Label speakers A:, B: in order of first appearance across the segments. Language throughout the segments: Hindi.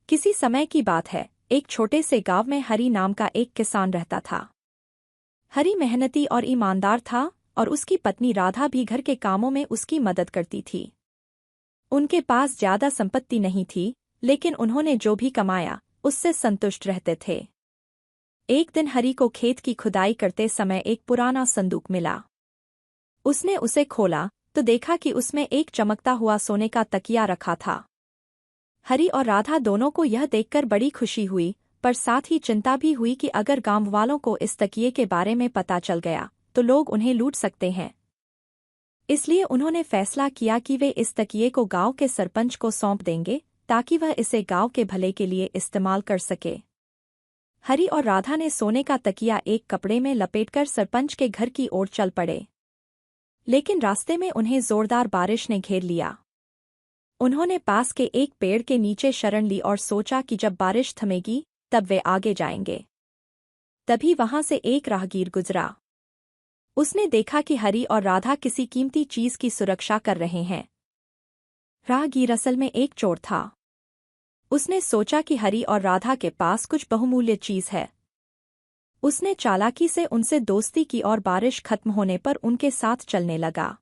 A: किसी समय की बात है, एक छोटे से गांव में हरी नाम का एक किसान रहता था। हरी मेहनती और ईमानदार था और उसकी पत्नी राधा भी घर के कामों में उसकी मदद करती थी। उनके पास ज्यादा संपत्ति नहीं थी, लेकिन उन्होंने जो भी कमाया उससे संतुष्ट रहते थे। एक दिन हरी को खेत की खुदाई करते समय एक पुराना संदूक मिला। उसने उसे खोला तो देखा कि उसमें एक चमकता हुआ सोने का तकिया रखा था। हरी और राधा दोनों को यह देखकर बड़ी खुशी हुई, पर साथ ही चिंता भी हुई कि अगर गांव वालों को इस तकिए के बारे में पता चल गया तो लोग उन्हें लूट सकते हैं। इसलिए उन्होंने फैसला किया कि वे इस तकिए को गांव के सरपंच को सौंप देंगे ताकि वह इसे गांव के भले के लिए इस्तेमाल कर सके। हरी और राधा ने सोने का तकिया एक कपड़े में लपेटकर सरपंच के घर की ओर चल पड़े। लेकिन रास्ते में उन्हें जोरदार बारिश ने घेर लिया। उन्होंने पास के एक पेड़ के नीचे शरण ली और सोचा कि जब बारिश थमेगी तब वे आगे जाएंगे। तभी वहां से एक राहगीर गुजरा। उसने देखा कि हरी और राधा किसी कीमती चीज की सुरक्षा कर रहे हैं। राहगीर असल में एक चोर था। उसने सोचा कि हरी और राधा के पास कुछ बहुमूल्य चीज है। उसने चालाकी से उनसे दोस्ती की और बारिश खत्म होने पर उनके साथ चलने लगा।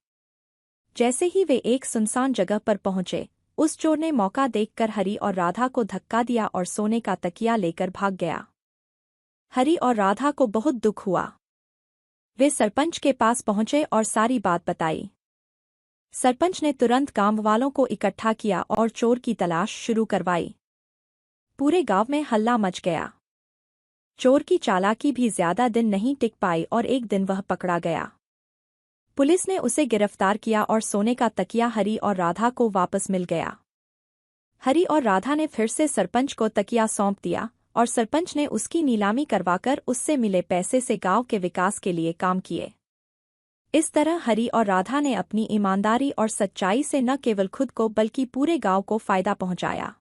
A: जैसे ही वे एक सुनसान जगह पर पहुंचे, उस चोर ने मौका देखकर हरी और राधा को धक्का दिया और सोने का तकिया लेकर भाग गया। हरी और राधा को बहुत दुख हुआ। वे सरपंच के पास पहुंचे और सारी बात बताई। सरपंच ने तुरंत गांव वालों को इकट्ठा किया और चोर की तलाश शुरू करवाई। पूरे गांव में हल्ला मच गया। चोर की चालाकी भी ज्यादा दिन नहीं टिक पाई और एक दिन वह पकड़ा गया। पुलिस ने उसे गिरफ्तार किया और सोने का तकिया हरी और राधा को वापस मिल गया। हरी और राधा ने फिर से सरपंच को तकिया सौंप दिया और सरपंच ने उसकी नीलामी करवाकर उससे मिले पैसे से गांव के विकास के लिए काम किए। इस तरह हरी और राधा ने अपनी ईमानदारी और सच्चाई से न केवल खुद को बल्कि पूरे गांव को फायदा पहुंचाया।